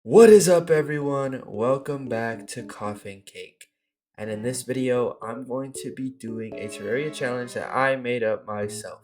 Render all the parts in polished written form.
What is up, everyone? Welcome back to Coffee and Cake. And in this video, I'm going to be doing a Terraria challenge that I made up myself.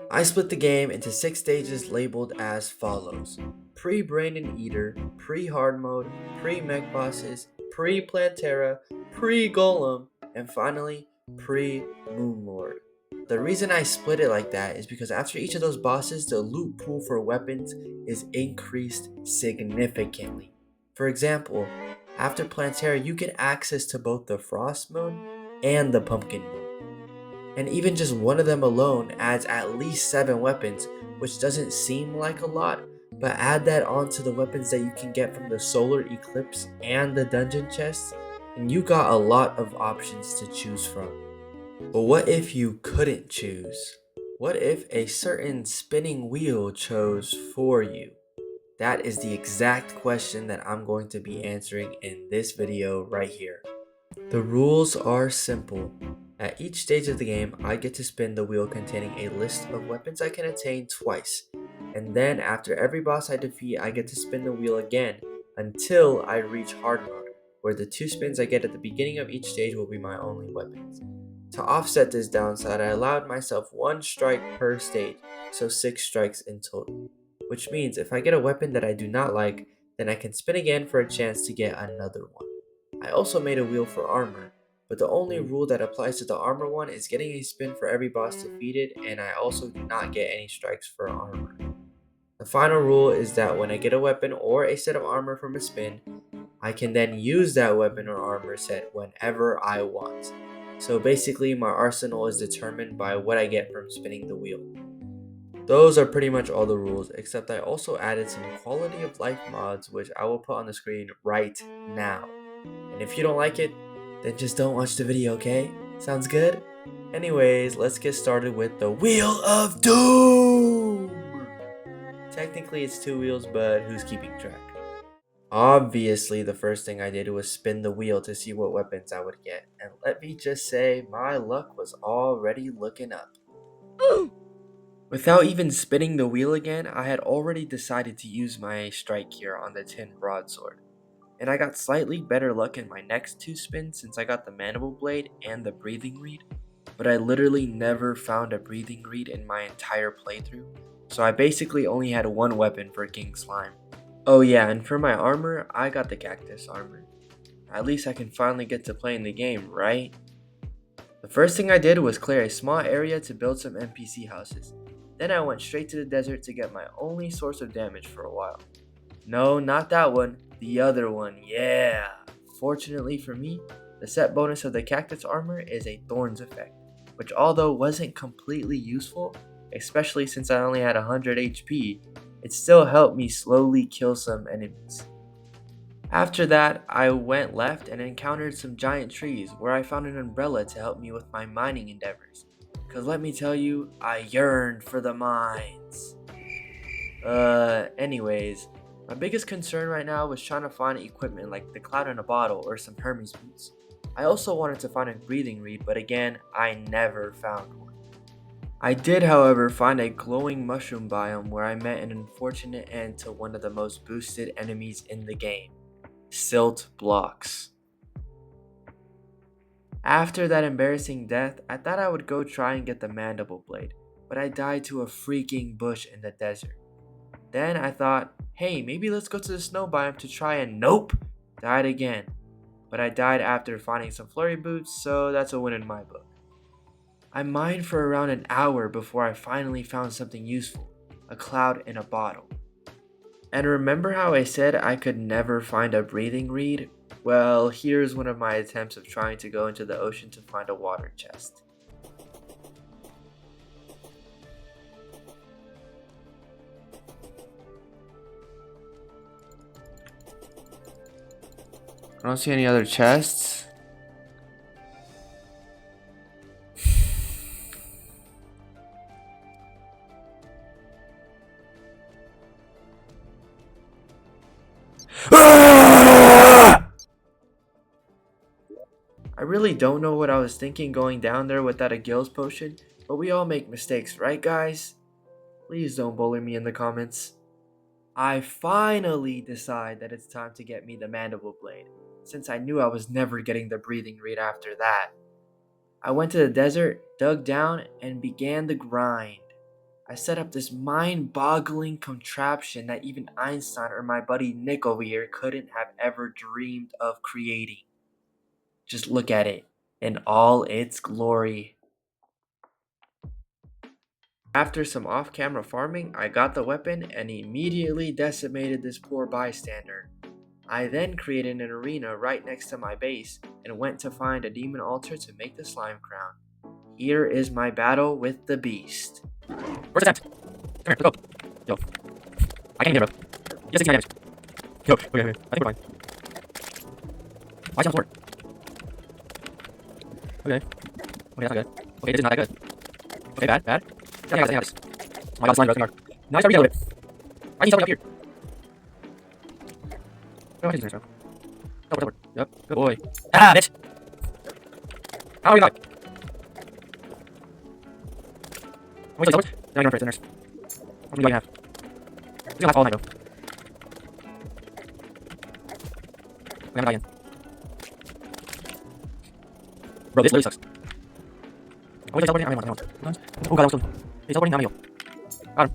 I split the game into 6 stages labeled as follows: pre-Brain and Eater, pre-Hard Mode, pre-Mech Bosses, pre-Plantera, pre-Golem, and finally, pre-Moon Lord. The reason I split it like that is because after each of those bosses, the loot pool for weapons is increased significantly. For example, after Plantera, you get access to both the Frost Moon and the Pumpkin Moon. And even just one of them alone adds at least 7 weapons, which doesn't seem like a lot, but add that onto the weapons that you can get from the Solar Eclipse and the dungeon chests, and you got a lot of options to choose from. But what if you couldn't choose? What if a certain spinning wheel chose for you? That is the exact question that I'm going to be answering in this video right here. The rules are simple. At each stage of the game, I get to spin the wheel containing a list of weapons I can attain twice. And then after every boss I defeat, I get to spin the wheel again until I reach hard mode, where the 2 spins I get at the beginning of each stage will be my only weapons. To offset this downside, I allowed myself 1 strike per stage, so 6 strikes in total. Which means if I get a weapon that I do not like, then I can spin again for a chance to get another one. I also made a wheel for armor, but the only rule that applies to the armor one is getting a spin for every boss defeated, and I also do not get any strikes for armor. The final rule is that when I get a weapon or a set of armor from a spin, I can then use that weapon or armor set whenever I want. So basically, my arsenal is determined by what I get from spinning the wheel. Those are pretty much all the rules, except I also added some quality of life mods, which I will put on the screen right now. And if you don't like it, then just don't watch the video, okay? Sounds good? Anyways, let's get started with the Wheel of Doom! Technically it's 2 wheels, but who's keeping track? Obviously, the first thing I did was spin the wheel to see what weapons I would get, and let me just say, my luck was already looking up. Without even spinning the wheel again, I had already decided to use my strike here on the tin broadsword. And I got slightly better luck in my next 2 spins since I got the mandible blade and the breathing reed, but I literally never found a breathing reed in my entire playthrough, so I basically only had 1 weapon for King Slime. Oh yeah, and for my armor, I got the cactus armor. At least I can finally get to play in the game, right? The first thing I did was clear a small area to build some NPC houses. Then I went straight to the desert to get my only source of damage for a while. No, not that one. The other one, yeah. Fortunately for me, the set bonus of the cactus armor is a thorns effect, which although wasn't completely useful, especially since I only had 100 HP, it still helped me slowly kill some enemies. After that, I went left and encountered some giant trees where I found an umbrella to help me with my mining endeavors. Cause let me tell you, I yearned for the mines. Anyways, my biggest concern right now was trying to find equipment like the cloud in a bottle or some Hermes boots. I also wanted to find a breathing reed, but again, I never found one. I did, however, find a glowing mushroom biome where I met an unfortunate end to one of the most boosted enemies in the game, silt blocks. After that embarrassing death, I thought I would go try and get the mandible blade, but I died to a freaking bush in the desert. Then I thought, hey, maybe let's go to the snow biome to try, and nope, died again. But I died after finding some flurry boots, so that's a win in my book. I mined for around an hour before I finally found something useful, a cloud in a bottle. And remember how I said I could never find a breathing reed? Well, here's one of my attempts of trying to go into the ocean to find a water chest. I don't see any other chests. I really don't know what I was thinking going down there without a Gills potion, but we all make mistakes, right guys? Please don't bully me in the comments. I finally decide that it's time to get me the mandible blade, since I knew I was never getting the breathing rate after that. I went to the desert, dug down, and began the grind. I set up this mind-boggling contraption that even Einstein or my buddy Nick over here couldn't have ever dreamed of creating. Just look at it in all its glory. After some off-camera farming, I got the weapon and immediately decimated this poor bystander. I then created an arena right next to my base and went to find a demon altar to make the slime crown. Here is my battle with the beast. First attempt. Come here, let's go. Yo. I can't get him, bro. He has 69 damage. Yo, okay. I think we're fine. Why is he on the floor? Okay, that's not good. Okay, this is not that good. Okay, bad. I got this. Oh my god, slime, bro. Now he's starting to get a little bit. Why is he something up here? Oh, he's nice, bro. Teleport. Yep, good boy. Ah, bitch! How are you going? Wait, teleport? Now you're going for it, nurse. How many do you have? He's gonna last all night, bro. I'm gonna die again. Bro, this literally sucks. Oh, he's teleporting? I don't want. Oh god, I was killed. He's teleporting, now I'm healed. Got him.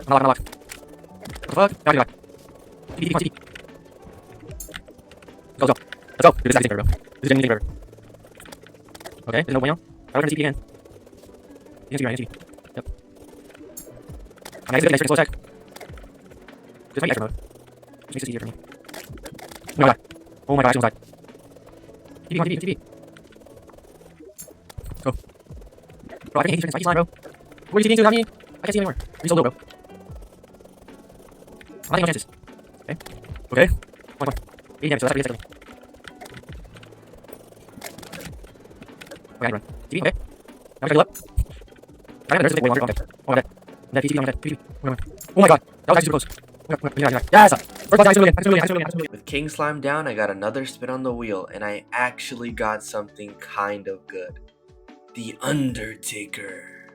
I'm not locked. What the fuck? Now I can go back. TP. Let's go. Dude, this is actually bro. This is genuinely forever. Okay, there's no bueno. I'm gonna TP again. He's gonna TP. Yep. I'm gonna exit slow attack. Just fight extra mode. Which makes this easier for me. Oh my god, I almost died. TP. Go. Bro, I can hate these freaking spiky slime, bro. What are you TPing to without me? I can't see him anymore. You're so low, bro. I'm not taking no chances. Okay. Come on. 80 damage, so that's pretty good. Okay, I run. TP, okay. Now we gotta go up. I got the nurse way longer. Okay. Oh, I'm dead. I'm dead. TP, I'm dead. TP. Oh my god. That was actually super close. Yes! First button, I still again. With King Slime down, I got another spin on the wheel, and I actually got something kind of good. The Undertaker.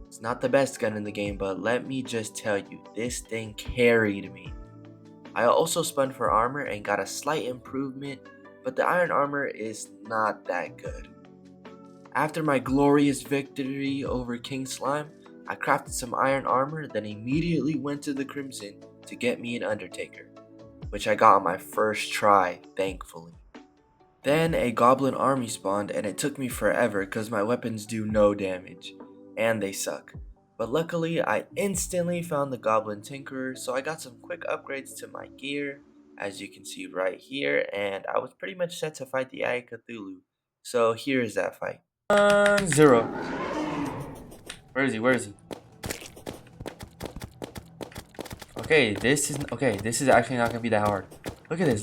It's not the best gun in the game, but let me just tell you, this thing carried me. I also spun for armor and got a slight improvement, but the iron armor is not that good. After my glorious victory over King Slime, I crafted some iron armor, then immediately went to the Crimson to get me an Undertaker, which I got on my first try, thankfully. Then a goblin army spawned and it took me forever because my weapons do no damage, and they suck. But luckily I instantly found the goblin tinkerer, so I got some quick upgrades to my gear, as you can see right here, and I was pretty much set to fight the Eye of Cthulhu. So here is that fight. 0. Where is he? Okay, this is actually not gonna be that hard. Look at this.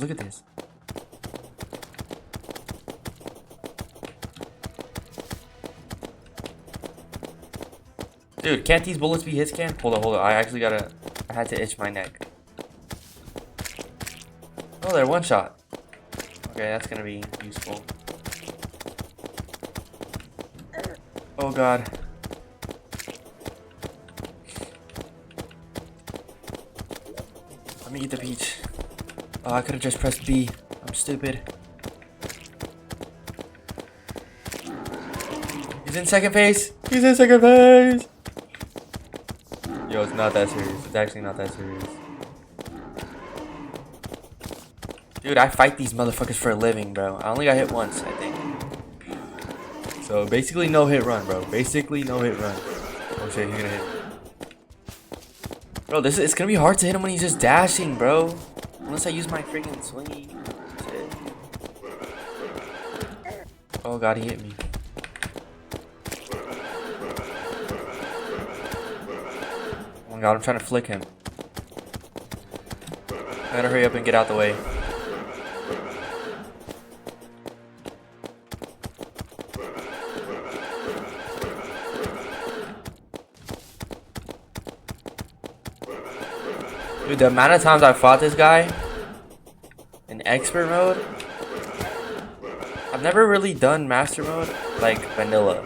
Dude, can't these bullets be hit scan? Hold on. I had to itch my neck. Oh, they're one shot. Okay, that's gonna be useful. Oh god. Let me eat the peach. Oh, I could have just pressed B. I'm stupid. He's in second phase. Yo, it's not that serious. It's actually not that serious. Dude, I fight these motherfuckers for a living, bro. I only got hit once, I think. So basically no hit run, bro. Oh shit, he's gonna hit. Bro, it's gonna be hard to hit him when he's just dashing, bro. Unless I use my freaking swingy. Shit. Oh god, he hit me. Oh my god, I'm trying to flick him. I gotta hurry up and get out the way. Dude, the amount of times I fought this guy in expert mode, I've never really done master mode like vanilla.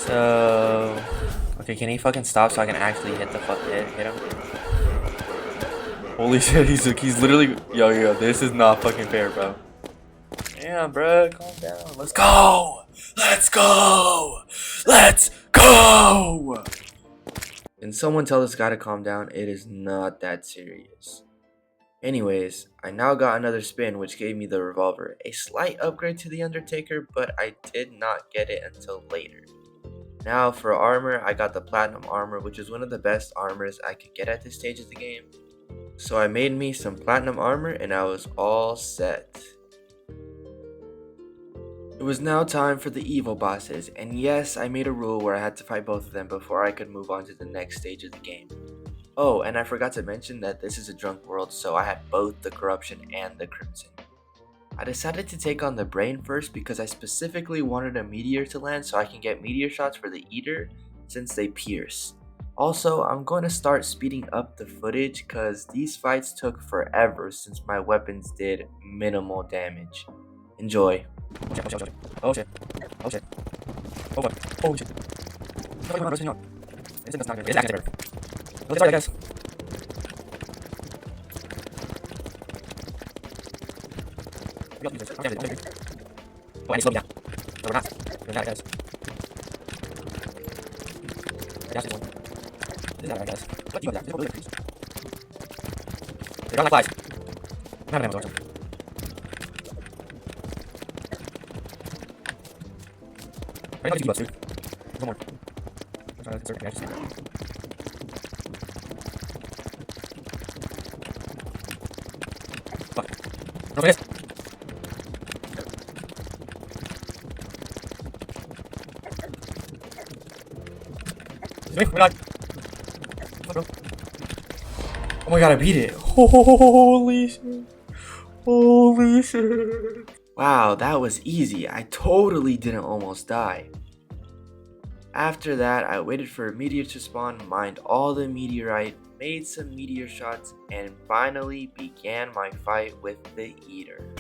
So, okay, can he fucking stop so I can actually hit him? Holy shit, he's literally, yo, this is not fucking fair, bro. Damn, bro, calm down. Let's go! Let's go! Let's go! Can someone tell this guy to calm down? It is not that serious. Anyways, I now got another spin, which gave me the revolver. A slight upgrade to the Undertaker, but I did not get it until later. Now for armor, I got the platinum armor, which is one of the best armors I could get at this stage of the game. So I made me some platinum armor and I was all set. It was now time for the evil bosses, and yes, I made a rule where I had to fight both of them before I could move on to the next stage of the game. Oh, and I forgot to mention that this is a drunk world, so I had both the corruption and the crimson. I decided to take on the brain first because I specifically wanted a meteor to land so I can get meteor shots for the eater since they pierce. Also, I'm going to start speeding up the footage because these fights took forever since my weapons did minimal damage. Enjoy. Oh shit. Oh shit. Oh fuck. Oh shit. No, it's not good. It's active. Let's try, guys. Oh, I need to slow me down. No, we're not. We're not, guys. I got this one. This is not right, guys. What do you got? This is really increased. They're not like flies. I'm having ammo, so. I know these bullets, dude. There's one more. I'm trying to insert it. Fuck. No, it is. Excuse me, we're not. Fuck, bro. Oh my god, I beat it. Holy shit. Holy shit. Wow, that was easy. I totally didn't almost die. After that, I waited for a meteor to spawn, mined all the meteorite, made some meteor shots, and finally began my fight with the eater.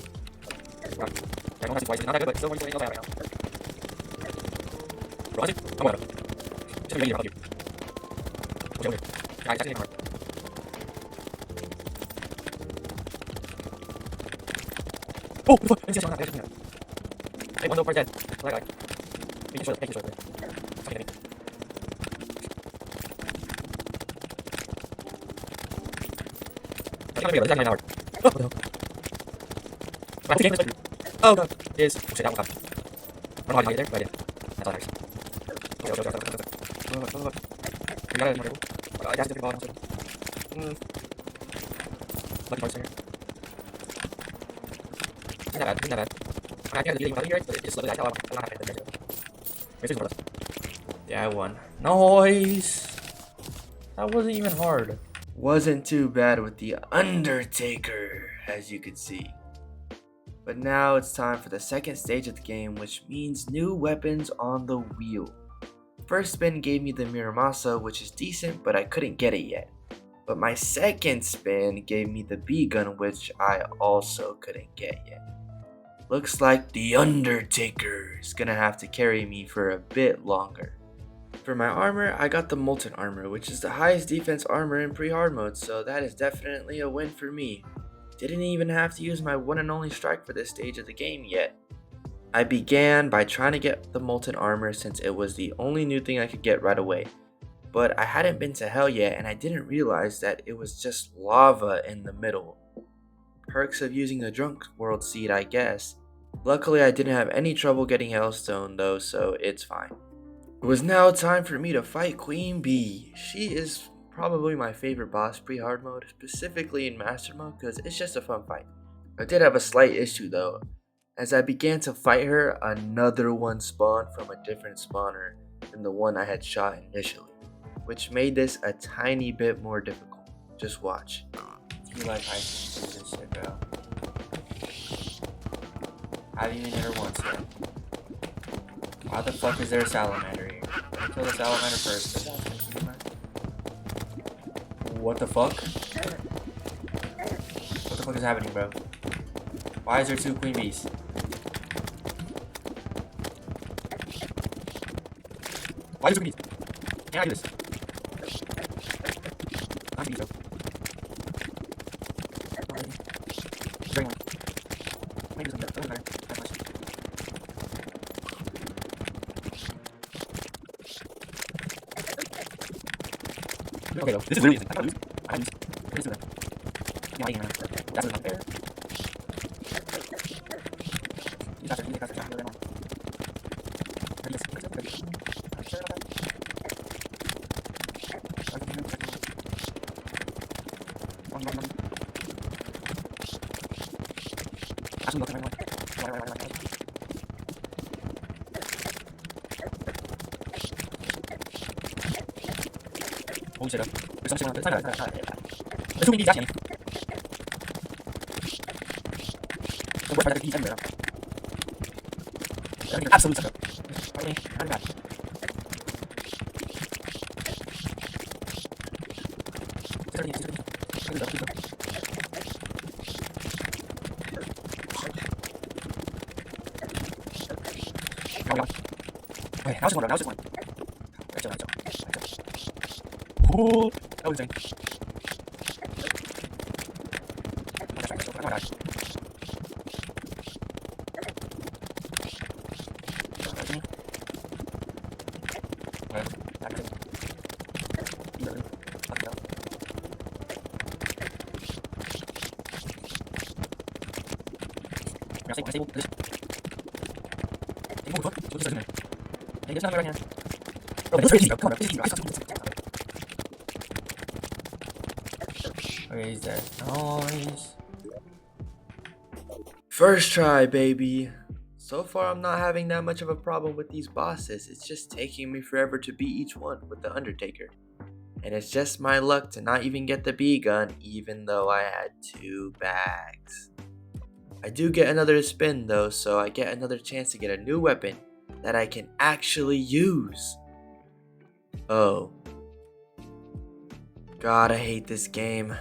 Oh, what the fuck? Hey, one door dead. Like, making sure. Oh god, is oh shit, that one got. I don't know how to get there, but I did. That's all that matters. We got it, I guess it's the ball. Lucky parts here. It's not bad. I can't really here, but it's slowly. I don't have it. Yeah, I won. Nice. That wasn't even hard. Wasn't too bad with the Undertaker, as you could see. But now it's time for the second stage of the game, which means new weapons on the wheel. First spin gave me the Miramasa, which is decent, but I couldn't get it yet. But my second spin gave me the B-gun, which I also couldn't get yet. Looks like the Undertaker is gonna have to carry me for a bit longer. For my armor, I got the Molten Armor, which is the highest defense armor in pre-hard mode, so that is definitely a win for me. Didn't even have to use my one and only strike for this stage of the game yet. I began by trying to get the Molten Armor since it was the only new thing I could get right away. But I hadn't been to hell yet and I didn't realize that it was just lava in the middle. Perks of using the Drunk World seed, I guess. Luckily I didn't have any trouble getting Hellstone though, so it's fine. It was now time for me to fight Queen Bee. She is probably my favorite boss pre-hard mode, specifically in Master mode because it's just a fun fight. I did have a slight issue though. As I began to fight her, another one spawned from a different spawner than the one I had shot initially, which made this a tiny bit more difficult. Just watch. You like I do this shit, bro. I haven't even hit her once yet. Why the fuck is there a salamander here? Let me kill the salamander first. What the fuck? What the fuck is happening, bro? Why is there two queen bees? Why do you do Can I do this? I'm gonna do so. Very long. Maybe something doesn't matter that much. Okay though. This is literally easy. I lose. I lose. This is yeah, I can that's not fair. You got it, very long. Are you sure about that? One. Absolutely nothing right. Holy shit, there's so much going on. There's too many bees actually. The word for the bees everywhere. Absolute sucker. Okay, not bad. Okay, now it's one. Right, oh, that was insane. Oh my gosh. Where is that noise? First try, baby. So far, I'm not having that much of a problem with these bosses. It's just taking me forever to beat each one with the Undertaker. And it's just my luck to not even get the bee gun, even though I had 2 bags. I do get another spin though, so I get another chance to get a new weapon that I can actually use. Oh. God, I hate this game.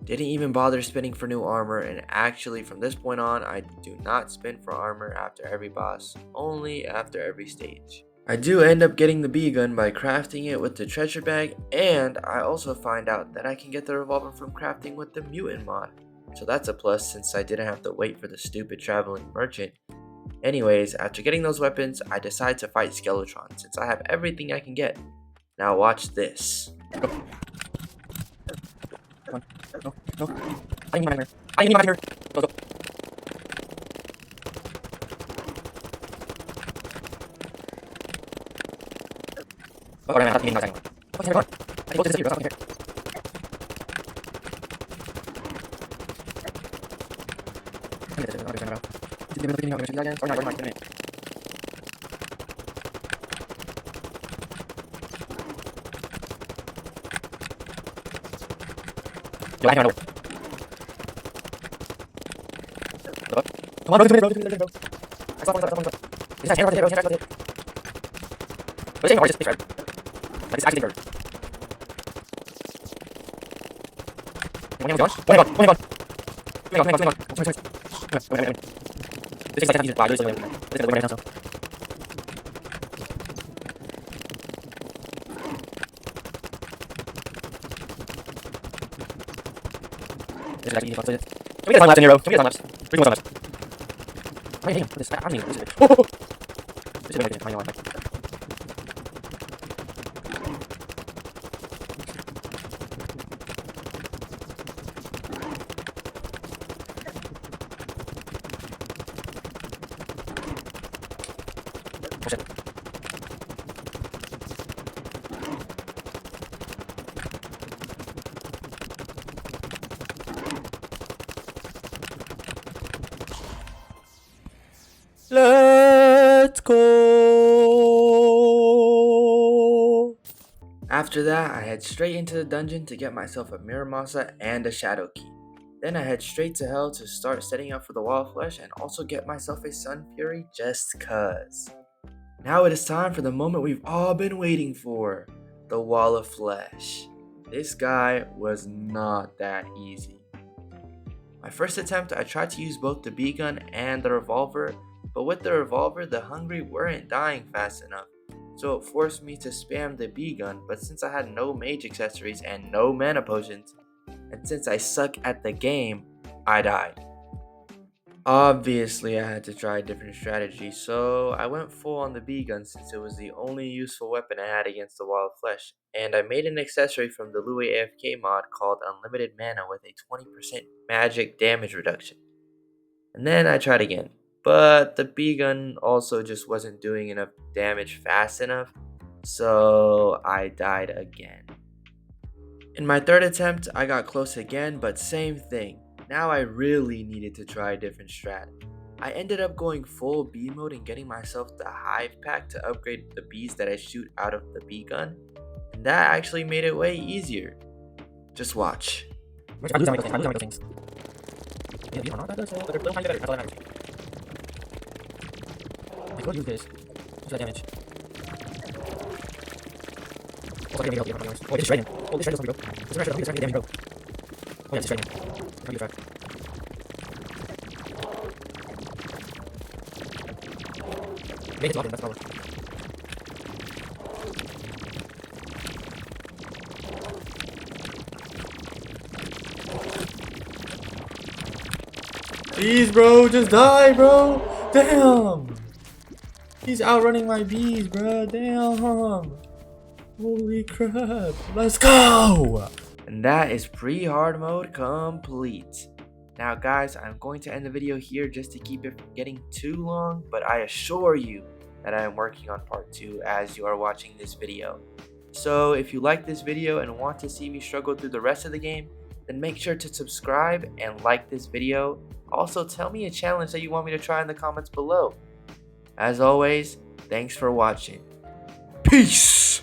Didn't even bother spinning for new armor, and actually from this point on, I do not spin for armor after every boss, only after every stage. I do end up getting the bee gun by crafting it with the treasure bag, and I also find out that I can get the revolver from crafting with the mutant mod. So that's a plus since I didn't have to wait for the stupid traveling merchant. Anyways, after getting those weapons, I decide to fight Skeletron since I have everything I can get. Now watch this. No. I need my here. Go. Oh, right, man, that's meaning nothing. Okay, come on. I can go to this here. Go here. Yo, I can't know. Come on, bro. I saw one. Is that hammer right there? But it's hard, just right. Like, it's actually hard. One gone. This is like easy. Wow, this is like now. This is actually easy. Can we get time lapse in here, bro? Can we get time lapse? 3 more time lapse. Oh, damn. This is, I don't even. This is it. Oh! This is really good. I know. Oh, shit. Let's go. After that, I head straight into the dungeon to get myself a Mirror Masa and a Shadow Key. Then I head straight to Hell to start setting up for the Wall of Flesh and also get myself a Sun Fury just cuz. Now it is time for the moment we've all been waiting for, the Wall of Flesh. This guy was not that easy. My first attempt, I tried to use both the bee gun and the revolver, but with the revolver, the hungry weren't dying fast enough. so it forced me to spam the bee gun, but since I had no mage accessories and no mana potions, and since I suck at the game, I died. Obviously, I had to try a different strategy, so I went full on the bee gun since it was the only useful weapon I had against the wild flesh, and I made an accessory from the Louis AFK mod called Unlimited Mana with a 20% magic damage reduction. And then I tried again, but the bee gun also just wasn't doing enough damage fast enough, so I died again. In my third attempt, I got close again, but same thing. Now I really needed to try a different strat. I ended up going full bee mode and getting myself the hive pack to upgrade the bees that I shoot out of the bee gun, and that actually made it way easier. Just watch. I'm losing my things. Yeah, these are not that good, but they're still kind of better. That's all that matters. I could use this. What's that damage? Also, I can make it help. Oh, this is shredding. Oh, this shredding doesn't go. This is shredding damage, bro. Oh, yeah, this is shredding. How do you track? Make it lock in, that's the problem. Please, bro, just die, bro. Damn. He's outrunning my bees, bro. Damn. Holy crap. Let's go. And that is pre-hard mode complete. Now, guys, I'm going to end the video here just to keep it from getting too long, but I assure you that I am working on part 2 as you are watching this video. So if you like this video and want to see me struggle through the rest of the game, then make sure to subscribe and like this video. Also, tell me a challenge that you want me to try in the comments below. As always, thanks for watching. Peace!